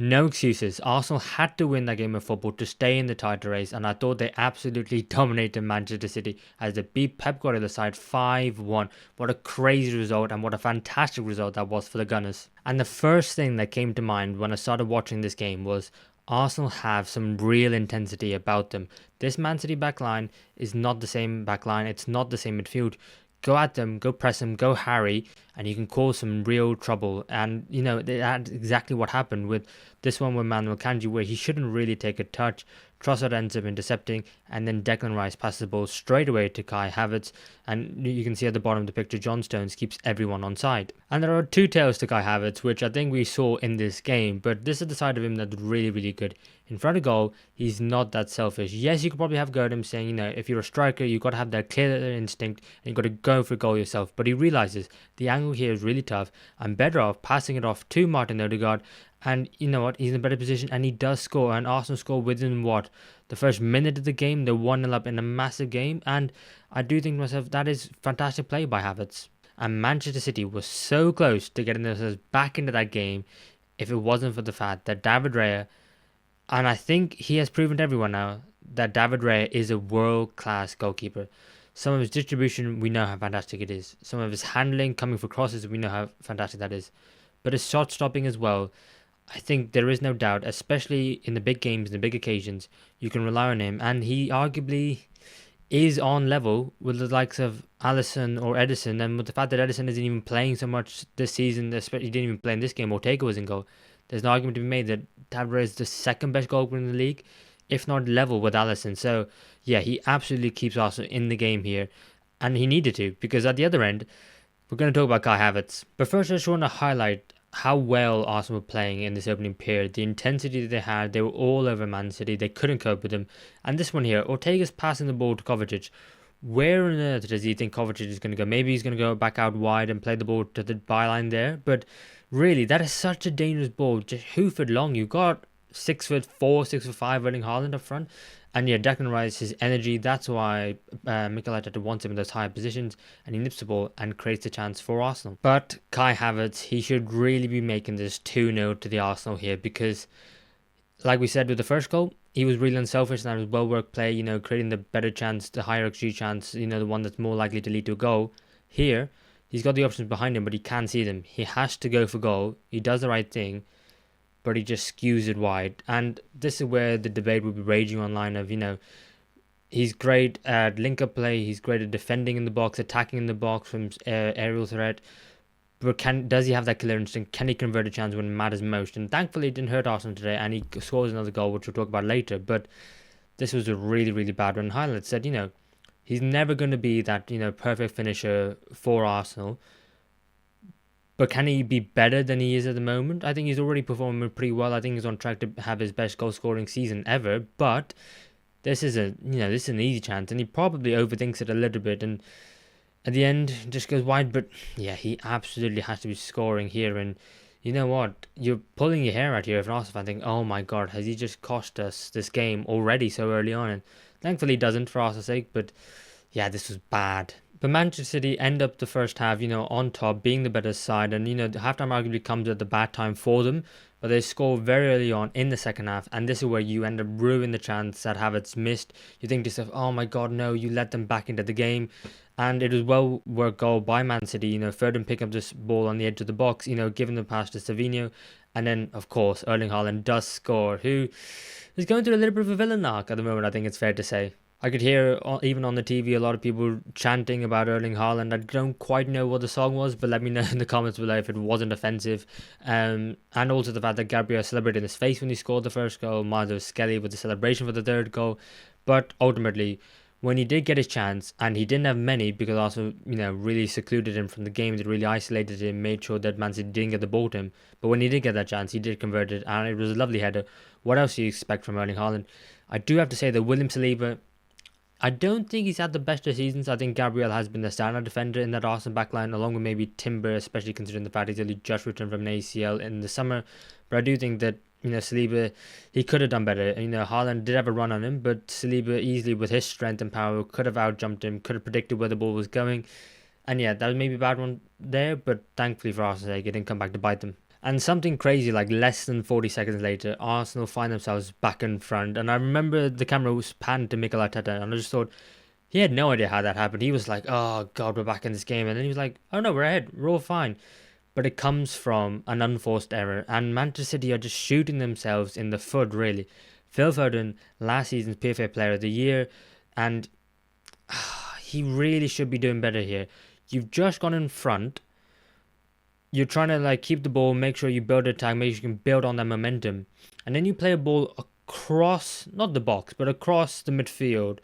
No excuses. Arsenal had to win that game of football to stay in the title race, and I thought they absolutely dominated Manchester City as they beat Pep Guardiola's side 5-1. What a crazy result, and what a fantastic result that was for the Gunners. And the first thing that came to mind when I started watching this game was Arsenal have some real intensity about them. This Man City backline is not the same backline, it's not the same midfield. Go at them, go press them, go harry, and you can cause some real trouble. And, that's exactly what happened with this one with Manuel Kanji, where he shouldn't really take a touch. Trossard ends up intercepting, and then Declan Rice passes the ball straight away to Kai Havertz. And you can see at the bottom of the picture, John Stones keeps everyone on side. And there are two tails to Kai Havertz, which I think we saw in this game, but this is the side of him that's really, really good. In front of goal, he's not that selfish. Yes, you could probably have Gerdam saying, if you're a striker, you've got to have that clear instinct and you've got to go for a goal yourself. But he realizes the angle here is really tough. I'm better off passing it off to Martin Odegaard. And you know what? He's in a better position and he does score. And Arsenal score within the first minute of the game. They're 1-0 up in a massive game. And I do think to myself, that is fantastic play by Havertz. And Manchester City was so close to getting themselves back into that game if it wasn't for the fact that David Raya, and I think he has proven to everyone now that David Raya is a world-class goalkeeper. Some of his distribution, we know how fantastic it is. Some of his handling, coming for crosses, we know how fantastic that is. But his shot stopping as well, I think there is no doubt, especially in the big games, the big occasions, you can rely on him. And he arguably is on level with the likes of Alisson or Edison. And with the fact that Edison isn't even playing so much this season, especially he didn't even play in this game, Ortega was in goal. There's an argument to be made that David Raya is the second best goalkeeper in the league, if not level with Alisson. So, yeah, he absolutely keeps Arsenal in the game here. And he needed to, because at the other end, we're going to talk about Kai Havertz. But first, I just want to highlight how well Arsenal were playing in this opening period. The intensity that they had, they were all over Man City. They couldn't cope with them. And this one here, Ortega's passing the ball to Kovacic. Where on earth does he think Kovacic is going to go? Maybe he's going to go back out wide and play the ball to the byline there. But really, that is such a dangerous ball. Just hoof it long. You've got 6'4", 6'5" Erling Haaland up front. And yeah, Declan Rice, his energy, that's why Mikel Arteta wants him in those higher positions, and he nips the ball and creates the chance for Arsenal. But Kai Havertz, he should really be making this 2-0 to the Arsenal here, because like we said with the first goal, he was really unselfish and that was well-worked play, creating the better chance, the higher XG chance, the one that's more likely to lead to a goal. Here, he's got the options behind him, but he can't see them. He has to go for goal. He does the right thing, but he just skews it wide. And this is where the debate will be raging online of, he's great at link-up play, he's great at defending in the box, attacking in the box from aerial threat, but does he have that killer instinct? Can he convert a chance when it matters most? And thankfully it didn't hurt Arsenal today, and he scores another goal, which we'll talk about later. But this was a really, really bad one. Haaland said, he's never going to be that, perfect finisher for Arsenal. But can he be better than he is at the moment? I think he's already performing pretty well. I think he's on track to have his best goal scoring season ever. But this is this is an easy chance, and he probably overthinks it a little bit, and at the end just goes wide. But yeah, he absolutely has to be scoring here. And you know what? You're pulling your hair out here if an Arsenal fan think, oh my god, has he just cost us this game already so early on? And thankfully he doesn't, for Arsenal's sake. But yeah, this was bad. But Manchester City end up the first half, on top, being the better side. And, the halftime arguably comes at the bad time for them. But they score very early on in the second half. And this is where you end up ruining the chance that Havertz missed. You think to yourself, oh my god, no, you let them back into the game. And it was well worked goal by Man City. Foden pick up this ball on the edge of the box, giving the pass to Savinho. And then, of course, Erling Haaland does score, who is going through a little bit of a villain arc at the moment, I think it's fair to say. I could hear, even on the TV, a lot of people chanting about Erling Haaland. I don't quite know what the song was, but let me know in the comments below if it wasn't offensive. And also the fact that Gabriel celebrated in his face when he scored the first goal. Miles Skelly with the celebration for the third goal. But ultimately, when he did get his chance, and he didn't have many because also, really secluded him from the game, they really isolated him, made sure that Man City didn't get the ball to him. But when he did get that chance, he did convert it, and it was a lovely header. What else do you expect from Erling Haaland? I do have to say that William Saliba, I don't think he's had the best of seasons. I think Gabriel has been the standout defender in that Arsenal backline, along with maybe Timber, especially considering the fact he's only just returned from an ACL in the summer. But I do think that, Saliba, he could have done better. Haaland did have a run on him, but Saliba easily, with his strength and power, could have outjumped him, could have predicted where the ball was going. And yeah, that was maybe a bad one there, but thankfully for Arsenal's sake, it didn't come back to bite them. And something crazy, like less than 40 seconds later, Arsenal find themselves back in front. And I remember the camera was panned to Mikel Arteta, and I just thought he had no idea how that happened. He was like, "Oh God, we're back in this game," and then he was like, "Oh no, we're ahead. We're all fine." But it comes from an unforced error, and Manchester City are just shooting themselves in the foot. Really, Phil Foden, last season's PFA Player of the Year, and he really should be doing better here. You've just gone in front. You're trying to like keep the ball, make sure you build attack, make sure you can build on that momentum, and then you play a ball across, not the box, but across the midfield.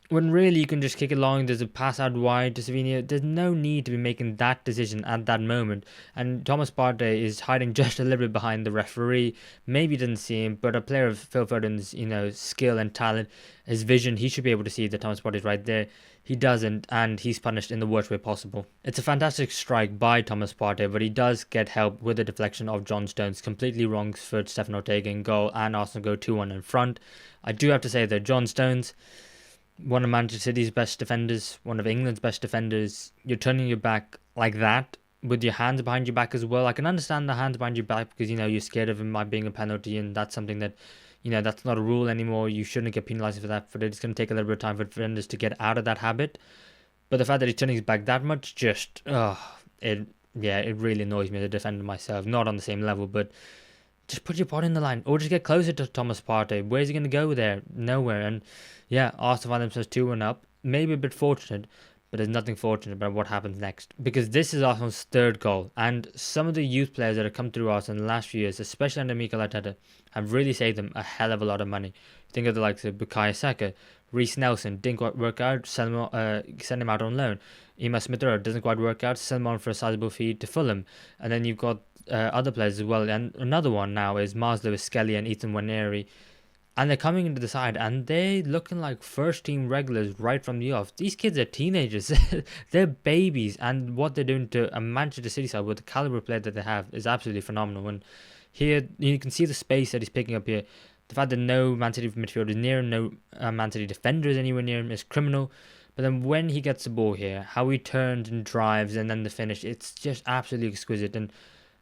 When really you can just kick it long, there's a pass out wide to Savini. There's no need to be making that decision at that moment. And Thomas Partey is hiding just a little bit behind the referee. Maybe he didn't see him, but a player of Phil Foden's, skill and talent, his vision, he should be able to see that Thomas Partey is right there. He doesn't, and he's punished in the worst way possible. It's a fantastic strike by Thomas Partey, but he does get help with the deflection of John Stones. Completely wrong for Stefan Ortega in goal, and Arsenal go 2-1 in front. I do have to say that John Stones, one of Manchester City's best defenders, one of England's best defenders, you're turning your back like that with your hands behind your back as well. I can understand the hands behind your back because, you're scared of him might being a penalty, and that's something that, that's not a rule anymore. You shouldn't get penalised for that, but it's going to take a little bit of time for defenders to get out of that habit. But the fact that he's turning his back that much, it really annoys me as a defender myself. Not on the same level, but just put your body in the line, or just get closer to Thomas Partey. Where's he going to go there? Nowhere. And yeah, Arsenal find themselves 2-1 up. Maybe a bit fortunate, but there's nothing fortunate about what happens next. Because this is Arsenal's third goal, and some of the youth players that have come through Arsenal in the last few years, especially under Mikel Arteta, have really saved them a hell of a lot of money. Think of the likes of Bukayo Saka, Reece Nelson, didn't quite work out, send him out on loan. Emma Smith-Rowe doesn't quite work out, send him on for a sizable fee to Fulham. And then you've got other players as well. And another one now is Mars Lewis Skelly and Ethan Nwaneri. And they're coming into the side and they're looking like first team regulars right from the off. These kids are teenagers. They're babies. And what they're doing to a Manchester City side with the caliber of player that they have is absolutely phenomenal. And here you can see the space that he's picking up here. The fact that no Man City midfielder is near him, no Man City defender is anywhere near him is criminal. But then when he gets the ball here, how he turns and drives and then the finish, it's just absolutely exquisite. And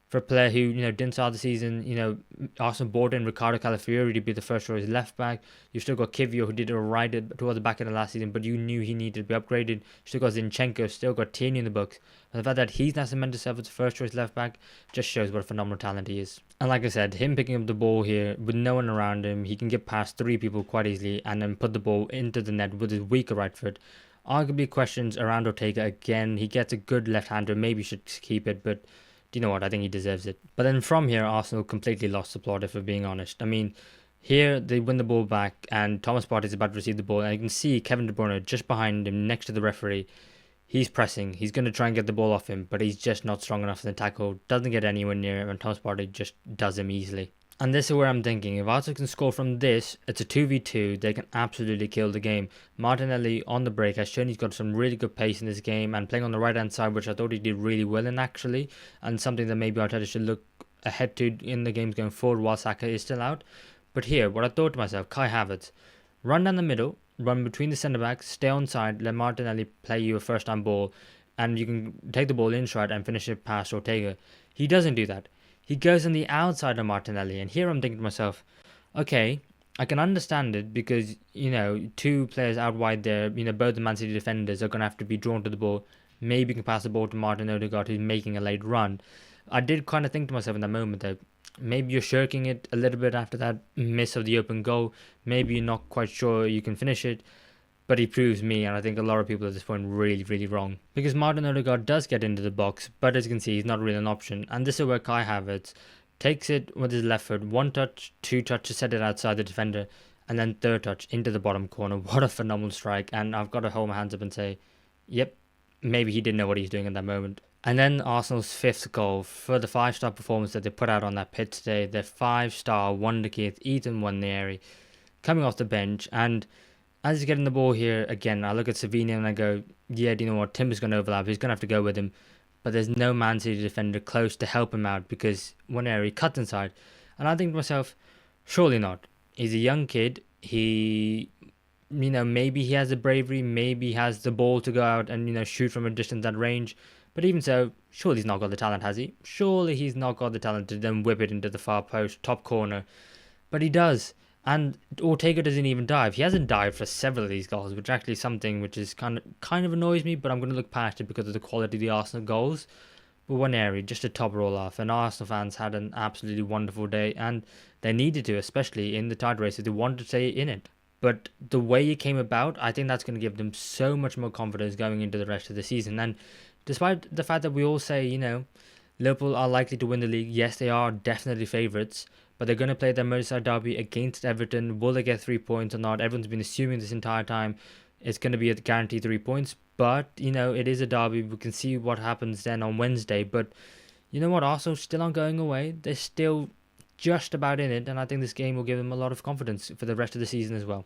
for a player who, didn't start the season, Arsenal brought in Ricardo Calafiori to be the first choice left back. You've still got Kivio, who did it right towards the back of the last season, but you knew he needed to be upgraded. You still got Zinchenko, still got Tierney in the books. And the fact that he's now cemented himself as the first choice left back just shows what a phenomenal talent he is. And like I said, him picking up the ball here with no one around him, he can get past three people quite easily and then put the ball into the net with his weaker right foot. Arguably questions around Ortega again. He gets a good left-hander, maybe should keep it, but do you know what? I think he deserves it. But then from here, Arsenal completely lost the plot, if we're being honest. I mean, here they win the ball back and Thomas Partey is about to receive the ball. And you can see Kevin De Bruyne just behind him next to the referee. He's pressing. He's going to try and get the ball off him, but he's just not strong enough in the tackle. Doesn't get anywhere near him and Thomas Partey just does him easily. And this is where I'm thinking, if Arsenal can score from this, it's a 2v2, they can absolutely kill the game. Martinelli on the break has shown he's got some really good pace in this game and playing on the right hand side, which I thought he did really well in actually, and something that maybe Arteta should look ahead to in the games going forward while Saka is still out. But here, what I thought to myself, Kai Havertz, run down the middle, run between the centre backs, stay on side, let Martinelli play you a first time ball, and you can take the ball in stride and finish it past Ortega. He doesn't do that. He goes on the outside of Martinelli, and here I'm thinking to myself, okay, I can understand it because, two players out wide there, both the Man City defenders are going to have to be drawn to the ball. Maybe you can pass the ball to Martin Odegaard, who's making a late run. I did kind of think to myself in that moment that maybe you're shirking it a little bit after that miss of the open goal. Maybe you're not quite sure you can finish it. But he proves me, and I think a lot of people at this point, really, really wrong. Because Martin Odegaard does get into the box, but as you can see, he's not really an option. And this is where Kai Havertz takes it with his left foot, one touch, two touch to set it outside the defender, and then third touch into the bottom corner. What a phenomenal strike. And I've got to hold my hands up and say, yep, maybe he didn't know what he's doing in that moment. And then Arsenal's fifth goal for the 5-star performance that they put out on that pitch today. Their 5-star wonderkid, Ethan Nwaneri, coming off the bench. And as he's getting the ball here, again, I look at Savini and I go, yeah, do you know what? Timber's going to overlap. He's going to have to go with him. But there's no Man City defender close to help him out because Nwaneri cuts inside. And I think to myself, surely not. He's a young kid. He, maybe he has the bravery. Maybe he has the ball to go out and, shoot from a distance at range. But even so, surely he's not got the talent, has he? Surely he's not got the talent to then whip it into the far post, top corner. But he does. And Ortega doesn't even dive. He hasn't dived for several of these goals, which actually is something which is kind of annoys me, but I'm going to look past it because of the quality of the Arsenal goals. But Nwaneri, just a top roll off, and Arsenal fans had an absolutely wonderful day, and they needed to, especially in the title race, if they wanted to stay in it. But the way it came about, I think that's going to give them so much more confidence going into the rest of the season. And despite the fact that we all say, Liverpool are likely to win the league, yes, they are definitely favourites, but they're going to play their Merseyside derby against Everton. Will they get 3 points or not? Everyone's been assuming this entire time it's going to be a guaranteed 3 points, but, it is a derby. We can see what happens then on Wednesday, but you know what? Arsenal still aren't going away. They're still just about in it, and I think this game will give them a lot of confidence for the rest of the season as well.